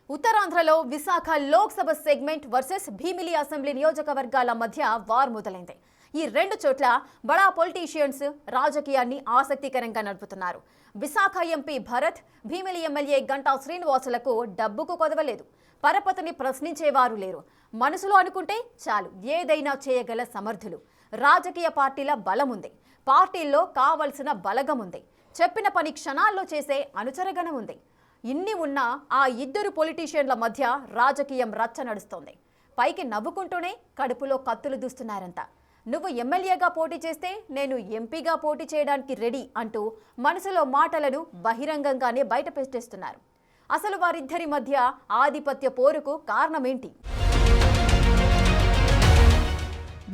ఉత్తరాంధ్రలో Visakha Lok Sabha segment versus Bheemili assembly నియోజకవర్గాల మధ్య వార్ మొదలైంది. ఈ రెండు చోట్ల బడా పొలిటీషియన్స్ రాజకీయాన్ని ఆసక్తికరంగా నడుపుతున్నారు. విశాఖ ఎంపీ భరత్, భీమిలి ఎమ్మెల్యే గంటా శ్రీనివాసులకు డబ్బుకు కొదవలేదు. పరపతిని ప్రశ్నించేవారు లేరు. మనసులో అనుకుంటే చాలు ఏదైనా చేయగల సమర్థులు. రాజకీయ పార్టీల బలం ఉంది. పార్టీల్లో కావలసిన బలగం ఉంది. చెప్పిన పని క్షణాల్లో చేసే అనుచరగణం ఉంది. ఇన్ని ఉన్నా ఆ ఇద్దరు పొలిటీషియన్ల మధ్య రాజకీయం రచ్చ నడుస్తోంది. పైకి నవ్వుకుంటూనే కడుపులో కత్తులు దూస్తున్నారంతా. నువ్వు ఎమ్మెల్యేగా పోటీ చేస్తే నేను ఎంపీగా పోటీ చేయడానికి రెడీ అంటూ మనసులో మాటలను బహిరంగంగానే బయట పెట్టేస్తున్నారు. అసలు వారిద్దరి మధ్య ఆధిపత్య పోరుకు కారణమేంటి?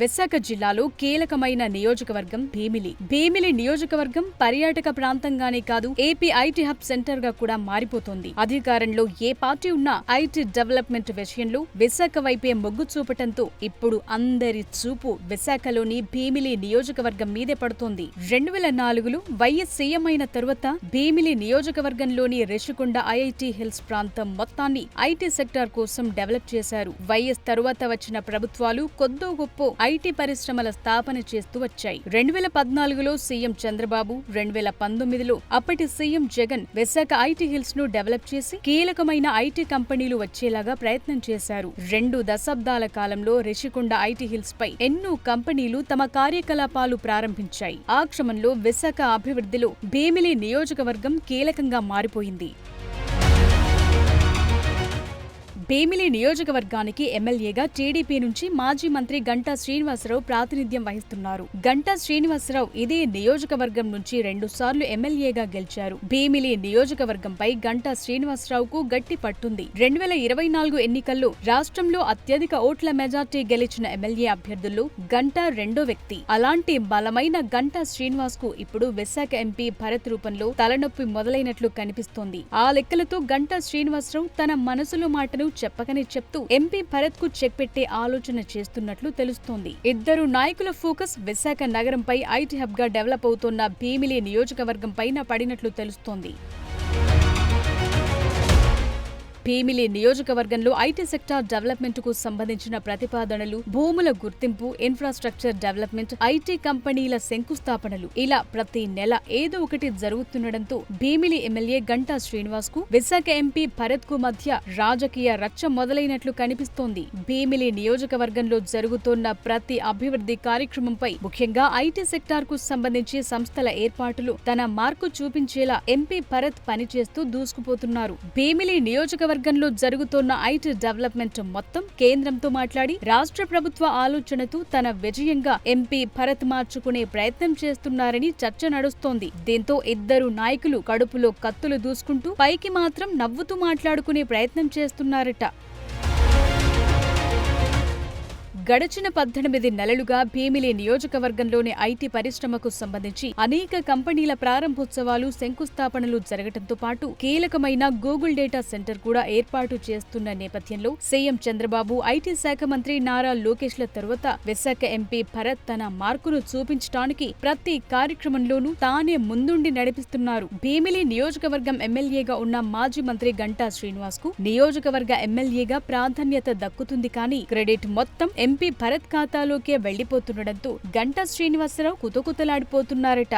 విశాఖ జిల్లాలో కీలకమైన నియోజకవర్గం భీమిలి. భీమిలి నియోజకవర్గం పర్యాటక ప్రాంతంగానే కాదు, ఏపీ ఐటీ హబ్ సెంటర్ గా కూడా మారిపోతోంది. అధికారంలో ఏ పార్టీ ఉన్నా ఐటీ డెవలప్మెంట్ విషయంలో విశాఖ వైపే మొగ్గు చూపటంతో ఇప్పుడు అందరి చూపు విశాఖలోని భీమిలి నియోజకవర్గం మీదే పడుతోంది. 2004లో వైఎస్ సీఎం అయిన తరువాత భీమిలి నియోజకవర్గంలోని రిషికొండ ఐఐటీ హిల్స్ ప్రాంతం మొత్తాన్ని ఐటీ సెక్టార్ కోసం డెవలప్ చేశారు. వైఎస్ తరువాత వచ్చిన ప్రభుత్వాలు కొద్దో గొప్పో ఐటీ పరిశ్రమల స్థాపన చేస్తూ వచ్చాయి. 2014లో సీఎం చంద్రబాబు, 2019లో అప్పటి CM Jagan Visakha IT hills ను డెవలప్ చేసి కీలకమైన ఐటీ కంపెనీలు వచ్చేలాగా ప్రయత్నం చేశారు. 2 దశాబ్దాల కాలంలో రిషికొండ ఐటీ హిల్స్ పై ఎన్నో కంపెనీలు తమ కార్యకలాపాలు ప్రారంభించాయి. ఆ క్రమంలో విశాఖ అభివృద్ధిలో భీమిలి నియోజకవర్గం కీలకంగా మారిపోయింది. భీమిలి నియోజకవర్గానికి ఎమ్మెల్యేగా టీడీపీ నుంచి మాజీ మంత్రి గంటా శ్రీనివాసరావు ప్రాతినిధ్యం వహిస్తున్నారు. గంటా శ్రీనివాసరావు ఇదే నియోజకవర్గం నుంచి 2 సార్లు ఎమ్మెల్యేగా గెలిచారు. భీమిలి నియోజకవర్గంపై గంటా శ్రీనివాసరావుకు గట్టి పట్టుంది. 2024 ఎన్నికల్లో రాష్ట్రంలో అత్యధిక ఓట్ల మెజార్టీ గెలిచిన ఎమ్మెల్యే అభ్యర్థుల్లో గంటా రెండో వ్యక్తి. అలాంటి బలమైన గంటా శ్రీనివాస్ కు ఇప్పుడు విశాఖ ఎంపీ భరత్ రూపంలో తలనొప్పి మొదలైనట్లు కనిపిస్తోంది. ఆ లెక్కలతో గంటా శ్రీనివాసరావు తన మనసులో మాటను చెప్పకనే చెప్తూ ఎంపీ భరత్ కు చెక్ పెట్టే ఆలోచన చేస్తున్నట్లు తెలుస్తోంది. ఇద్దరు నాయకుల ఫోకస్ విశాఖ నగరంపై ఐటీ హబ్ గా డెవలప్ అవుతున్న భీమిలి నియోజకవర్గం పైన పడినట్లు తెలుస్తోంది. భీమిలి నియోజకవర్గంలో ఐటీ సెక్టార్ డెవలప్మెంట్ కు సంబంధించిన ప్రతిపాదనలు, భూముల గుర్తింపు, ఇన్ఫ్రాస్ట్రక్చర్ డెవలప్మెంట్, ఐటీ కంపెనీల శంకుస్థాపనలు ఇలా ప్రతి నెల ఏదో ఒకటి జరుగుతుండటంతో భీమిలి ఎమ్మెల్యే గంటా శ్రీనివాస్ కు విశాఖ ఎంపీ భరత్ కు మధ్య రాజకీయ రచ్చ మొదలైనట్లు కనిపిస్తోంది. భీమిలి నియోజకవర్గంలో జరుగుతున్న ప్రతి అభివృద్ధి కార్యక్రమంపై, ముఖ్యంగా ఐటీ సెక్టార్ కు సంబంధించి సంస్థల ఏర్పాటులో తన మార్కు చూపించేలా ఎంపీ భరత్ పనిచేస్తూ దూసుకుపోతున్నారు. భీమిలి నియోజకవర్గంలో జరుగుతున్న ఐటీ డెవలప్మెంట్ మొత్తం కేంద్రంతో మాట్లాడి రాష్ట్ర ప్రభుత్వ ఆలోచనతో తన విజయంగా ఎంపీ భరత్ మార్చుకునే ప్రయత్నం చేస్తున్నారని చర్చ నడుస్తోంది. దీంతో ఇద్దరు నాయకులు కడుపులో కత్తులు దూసుకుంటూ పైకి మాత్రం నవ్వుతూ మాట్లాడుకునే ప్రయత్నం చేస్తున్నారట. గడచిన 18 నెలలుగా భీమిలి నియోజకవర్గంలోని ఐటీ పరిశ్రమకు సంబంధించి అనేక కంపెనీల ప్రారంభోత్సవాలు, శంకుస్థాపనలు జరగడంతో పాటు కీలకమైన గూగుల్ డేటా సెంటర్ కూడా ఏర్పాటు చేస్తున్న నేపథ్యంలో సీఎం చంద్రబాబు, ఐటీ శాఖ మంత్రి నారా లోకేష్ ల తరువాత విశాఖ ఎంపీ భరత్ తన మార్కును చూపించడానికి ప్రతి కార్యక్రమంలోనూ తానే ముందుండి నడిపిస్తున్నారు. భీమిలి నియోజకవర్గం ఎమ్మెల్యేగా ఉన్న మాజీ మంత్రి గంటా శ్రీనివాస్ కు నియోజకవర్గ ఎమ్మెల్యేగా ప్రాధాన్యత దక్కుతుంది, కానీ క్రెడిట్ మొత్తం ఎంపీ భరత్ ఖాతాలోకే వెళ్లిపోతుండటంతో గంటా శ్రీనివాసరావు కుతకుతలాడిపోతున్నారట.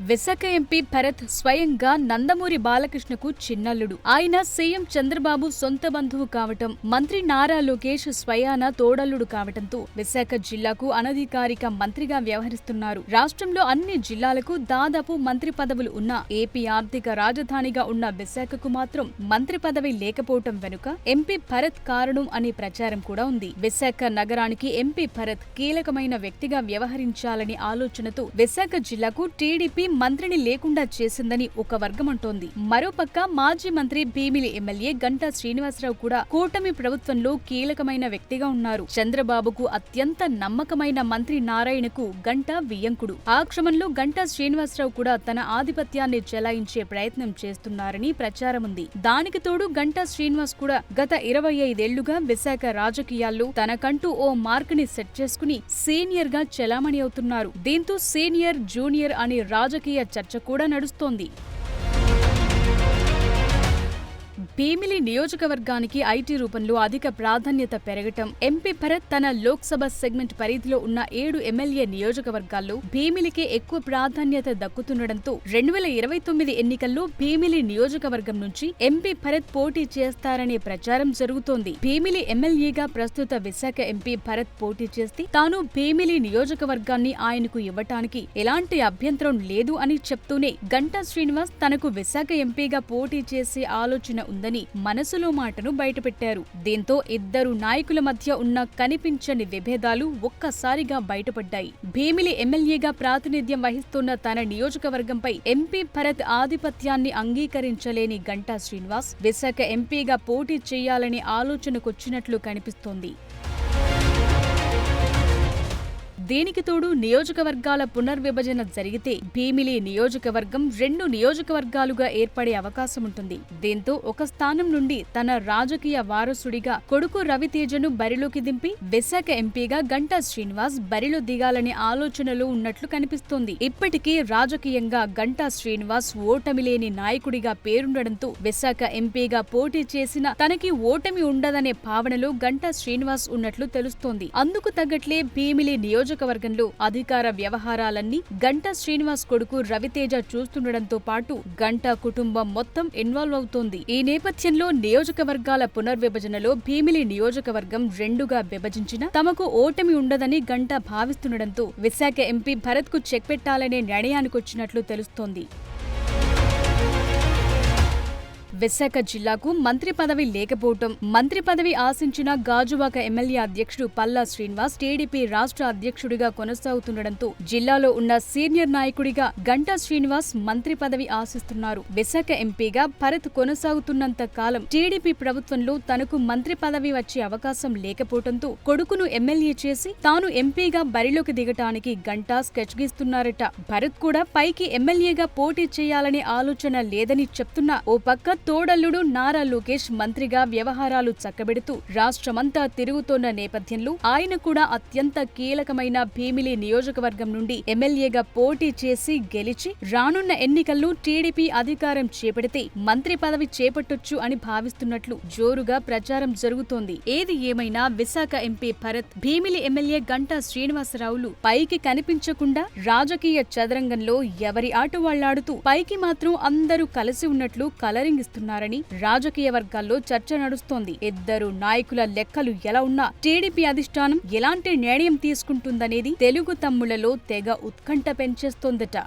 విశాఖ ఎంపీ భరత్ స్వయంగా నందమూరి బాలకృష్ణకు చిన్నల్లుడు. ఆయన సీఎం చంద్రబాబు సొంత బంధువు కావటం, మంత్రి నారా లోకేష్ స్వయాన తోడల్లుడు కావటంతో విశాఖ జిల్లాకు అనధికారిక మంత్రిగా వ్యవహరిస్తున్నారు. రాష్ట్రంలో అన్ని జిల్లాలకు దాదాపు మంత్రి పదవులు ఉన్నా ఏపీ ఆర్థిక రాజధానిగా ఉన్న విశాఖకు మాత్రం మంత్రి పదవి లేకపోవటం వెనుక ఎంపీ భరత్ కారణం అనే ప్రచారం కూడా ఉంది. విశాఖ నగరానికి ఎంపీ భరత్ కీలకమైన వ్యక్తిగా వ్యవహరించాలని ఆలోచనతో విశాఖ జిల్లాకు టీడీపీ మంత్రిని లేకుండా చేసిందని ఒక వర్గం అంటోంది. మరోపక్క మాజీ మంత్రి భీమిలి ఎమ్మెల్యే గంటా శ్రీనివాసరావు కూడా కూటమి ప్రభుత్వంలో కీలకమైన వ్యక్తిగా ఉన్నారు. చంద్రబాబుకు అత్యంత నమ్మకమైన మంత్రి నారాయణకు గంటా వియ్యంకుడు. ఆ క్రమంలో గంటా శ్రీనివాసరావు కూడా తన ఆధిపత్యాన్ని చెలాయించే ప్రయత్నం చేస్తున్నారని ప్రచారం ఉంది. దానికి తోడు గంటా శ్రీనివాస్ కూడా గత 25 ఏళ్లుగా విశాఖ రాజకీయాల్లో తనకంటూ ఓ మార్క్ ని సెట్ చేసుకుని సీనియర్ గా చెలామణి అవుతున్నారు. దీంతో సీనియర్, జూనియర్ అనే రాజకీయ చర్చ కూడా నడుస్తోంది. భీమిలి నియోజకవర్గానికి ఐటీ రూపంలో అధిక ప్రాధాన్యత పెరగటం, ఎంపీ భరత్ తన లోక్సభ సెగ్మెంట్ పరిధిలో ఉన్న 7 ఎమ్మెల్యే నియోజకవర్గాల్లో భీమిలికే ఎక్కువ ప్రాధాన్యత దక్కుతుండటంతో 2029 ఎన్నికల్లో భీమిలి నియోజకవర్గం నుంచి ఎంపీ భరత్ పోటీ చేస్తారనే ప్రచారం జరుగుతోంది. భీమిలి ఎమ్మెల్యేగా ప్రస్తుత విశాఖ ఎంపీ భరత్ పోటీ చేస్తే తాను భీమిలి నియోజకవర్గాన్ని ఆయనకు ఇవ్వటానికి ఎలాంటి అభ్యంతరం లేదు అని చెప్తూనే గంటా శ్రీనివాస్ తనకు విశాఖ ఎంపీగా పోటీ చేసే ఆలోచన ఉందని మనసులో మాటను బయటపెట్టారు. దీంతో ఇద్దరు నాయకుల మధ్య ఉన్న కనిపించని విభేదాలు ఒక్కసారిగా బయటపడ్డాయి. భీమిలి ఎమ్మెల్యేగా ప్రాతినిధ్యం వహిస్తున్న తన నియోజకవర్గంపై ఎంపీ భరత్ ఆధిపత్యాన్ని అంగీకరించలేని గంటా శ్రీనివాస్ విశాఖ ఎంపీగా పోటీ చేయాలనే ఆలోచనకొచ్చినట్లు కనిపిస్తోంది. దీనికి తోడు నియోజకవర్గాల పునర్విభజన జరిగితే భీమిలి నియోజకవర్గం 2 నియోజకవర్గాలుగా ఏర్పడే అవకాశముంటుంది. దీంతో ఒక స్థానం నుండి తన రాజకీయ వారసుడిగా కొడుకు రవితేజను బరిలోకి దింపి విశాఖ ఎంపీగా గంటా శ్రీనివాస్ బరిలో దిగాలనే ఆలోచనలో ఉన్నట్లు కనిపిస్తోంది. ఇప్పటికీ రాజకీయంగా గంటా శ్రీనివాస్ ఓటమి లేని నాయకుడిగా పేరుండడంతో విశాఖ ఎంపీగా పోటీ చేసిన తనకి ఓటమి ఉండదనే భావనలో గంటా శ్రీనివాస్ ఉన్నట్లు తెలుస్తోంది. అందుకు తగ్గట్లే భీమిలి నియోజకవర్గంలో అధికార వ్యవహారాలన్నీ గంటా శ్రీనివాస్ కొడుకు రవితేజ చూస్తుండటంతో పాటు గంటా కుటుంబం మొత్తం ఇన్వాల్వ్ అవుతోంది. ఈ నేపథ్యంలో నియోజకవర్గాల పునర్విభజనలో భీమిలి నియోజకవర్గం 2గా విభజించినా తమకు ఓటమి ఉండదని గంటా భావిస్తుండటంతో విశాఖ ఎంపీ భరత్ కు చెక్ పెట్టాలనే నిర్ణయానికొచ్చినట్లు తెలుస్తోంది. విశాఖ జిల్లాకు మంత్రి పదవి లేకపోవటం, మంత్రి పదవి ఆశించిన గాజువాక ఎమ్మెల్యే అధ్యక్షుడు పల్లా శ్రీనివాస్ టీడీపీ రాష్ట్ర అధ్యక్షుడిగా కొనసాగుతుండటంతో జిల్లాలో ఉన్న సీనియర్ నాయకుడిగా గంటా శ్రీనివాస్ మంత్రి పదవి ఆశిస్తున్నారు. విశాఖ ఎంపీగా భరత్ కొనసాగుతున్నంత కాలం టీడీపీ ప్రభుత్వంలో తనకు మంత్రి పదవి వచ్చే అవకాశం లేకపోవడంతో కొడుకును ఎమ్మెల్యే చేసి తాను ఎంపీగా బరిలోకి దిగటానికి గంటా స్కెచ్ గీస్తున్నారట. భరత్ కూడా పైకి ఎమ్మెల్యేగా పోటీ చేయాలనే ఆలోచన లేదని చెప్తున్నా ఓ పక్క తోడల్లుడు నారా లోకేష్ మంత్రిగా వ్యవహారాలు చక్కబెడుతూ రాష్ట్రమంతా తిరుగుతోన్న నేపథ్యంలో ఆయన కూడా అత్యంత కీలకమైన భీమిలి నియోజకవర్గం నుండి ఎమ్మెల్యేగా పోటీ చేసి గెలిచి రానున్న ఎన్నికల్లో టీడీపీ అధికారం చేపడితే మంత్రి పదవి చేపట్టొచ్చు అని భావిస్తున్నట్లు జోరుగా ప్రచారం జరుగుతోంది. ఏది ఏమైనా విశాఖ ఎంపీ భరత్, భీమిలి ఎమ్మెల్యే గంటా శ్రీనివాసరావులు పైకి కనిపించకుండా రాజకీయ చదరంగంలో ఎవరి ఆట వాళ్లాడుతూ పైకి మాత్రం అందరూ కలిసి ఉన్నట్లు కలరింగ్ ఇస్తున్నారని రాజకీయ వర్గాల్లో చర్చ నడుస్తోంది. ఇద్దరు నాయకుల లెక్కలు ఎలా ఉన్నా టీడీపీ అధిష్టానం ఎలాంటి నిర్ణయం తీసుకుంటుందనేది తెలుగు తమ్ముళ్లలో తెగ ఉత్కంఠ పెంచేస్తోందట.